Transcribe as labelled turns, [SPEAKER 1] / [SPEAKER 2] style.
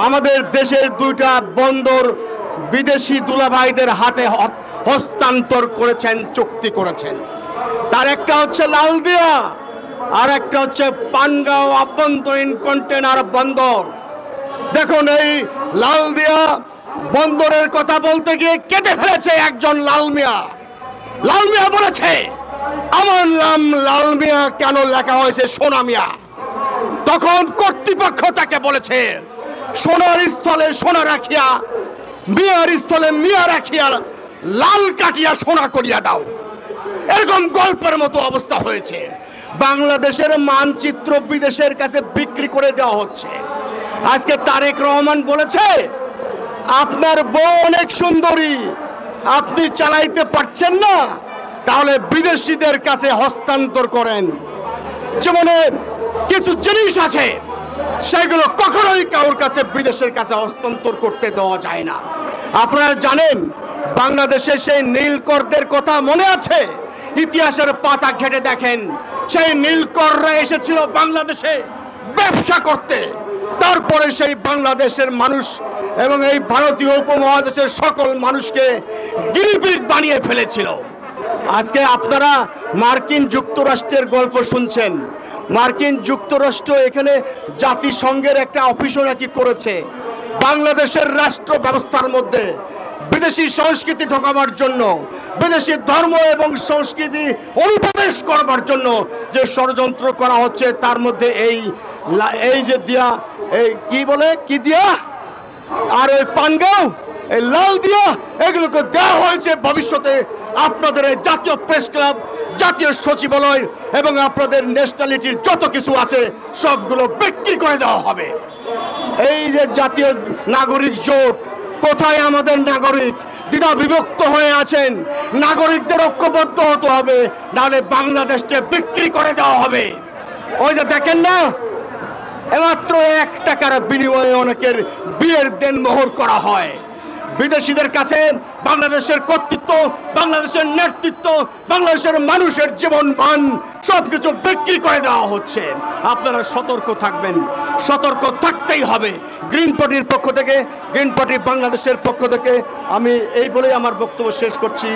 [SPEAKER 1] আমাদের দেশের দুইটা বন্দর বিদেশি দুলাভাইদের হাতে হস্তান্তর করেছেন, চুক্তি করেছেন। তার একটা হচ্ছে লালদিয়া, আর একটা হচ্ছে পানগাঁও আভ্যন্তরীণ কন্টেনার বন্দর। দেখুন, এই লালদিয়া বন্দরের কথা বলতে গিয়ে কেটে ফেলেছে একজন লাল মিয়া। লাল মিয়া বলেছে, আমার নাম লাল মিয়া কেন লেখা হয়েছে সোনা মিয়া? তখন কর্তৃপক্ষ তাকে বলেছে, সোনার স্থলে সোনা রাখিয়া, মিয়ার স্থলে মিয়া রাখিয়া, লাল কাটিয়া সোনা করিয়া দাও। এরকম গল্পের মতো অবস্থা হয়েছে। বাংলাদেশের মানচিত্র বিদেশের কাছে বিক্রি করে দেওয়া হচ্ছে। আজকে তারেক রহমান বলেছে, আপনার বউ অনেক সুন্দরী, আপনি চালাইতে পারছেন না, তাহলে বিদেশিদের কাছে হস্তান্তর করেন। জীবনে কিছু জিনিস আছে সেগুলো কখনোই কারোর কাছে বিদেশের কাছে হস্তান্তর করতে দেওয়া যায় না। আপনারা জানেন, বাংলাদেশের সেই নীলকরদের কথা মনে আছে? ইতিহাসের পাতা ঘেটে দেখেন, সেই নীলকররা এসেছিল বাংলাদেশে ব্যবসা করতে। তারপরে সেই বাংলাদেশের মানুষ এবং এই ভারতীয় উপমহাদেশের সকল মানুষকে গিরিবিট বানিয়ে ফেলেছিল। আজকে আপনারা মার্কিন যুক্তরাষ্ট্রের গল্প শুনছেন। মার্কিন যুক্তরাষ্ট্র এখানে জাতিসংঘের একটা অফিসও নাকি করেছে। বাংলাদেশের রাষ্ট্র ব্যবস্থার মধ্যে বিদেশি সংস্কৃতি ঢোকাবার জন্য, বিদেশি ধর্ম এবং সংস্কৃতি অনুপ্রবেশ করবার জন্য যে ষড়যন্ত্র করা হচ্ছে, তার মধ্যে এই যে দিয়া, এই কি বলে, কি দিয়া, আর ওই পানগাঁও, এই লাল দিয়া, এগুলোকে দেওয়া হয়েছে ভবিষ্যতে আপনাদের এই জাতীয় প্রেস ক্লাব, জাতীয় সচিবালয় এবং আপনাদের ন্যাশনালিটির যত কিছু আছে সবগুলো বিক্রি করে দেওয়া হবে। এই যে জাতীয় নাগরিক জোট, কোথায় আমাদের নাগরিক? দ্বিধা বিভক্ত হয়ে আছেন। নাগরিকদের ঐক্যবদ্ধ হতে হবে, নাহলে বাংলাদেশকে বিক্রি করে দেওয়া হবে। ওই যে দেখেন না, মাত্র 1 টাকার বিনিময়ে অনেকের বিয়ের দেনমোহর করা হয়। বিদেশিদের কাছে বাংলাদেশের কর্তৃত্ব, বাংলাদেশের নেতৃত্ব, বাংলাদেশের মানুষের জীবন মান সবকিছু বিক্রি করে দেওয়া হচ্ছে। আপনারা সতর্ক থাকবেন, সতর্ক থাকতেই হবে। গ্রিন পার্টির পক্ষ থেকে, গ্রিন পার্টি বাংলাদেশের পক্ষ থেকে আমি এই বলেই আমার বক্তব্য শেষ করছি।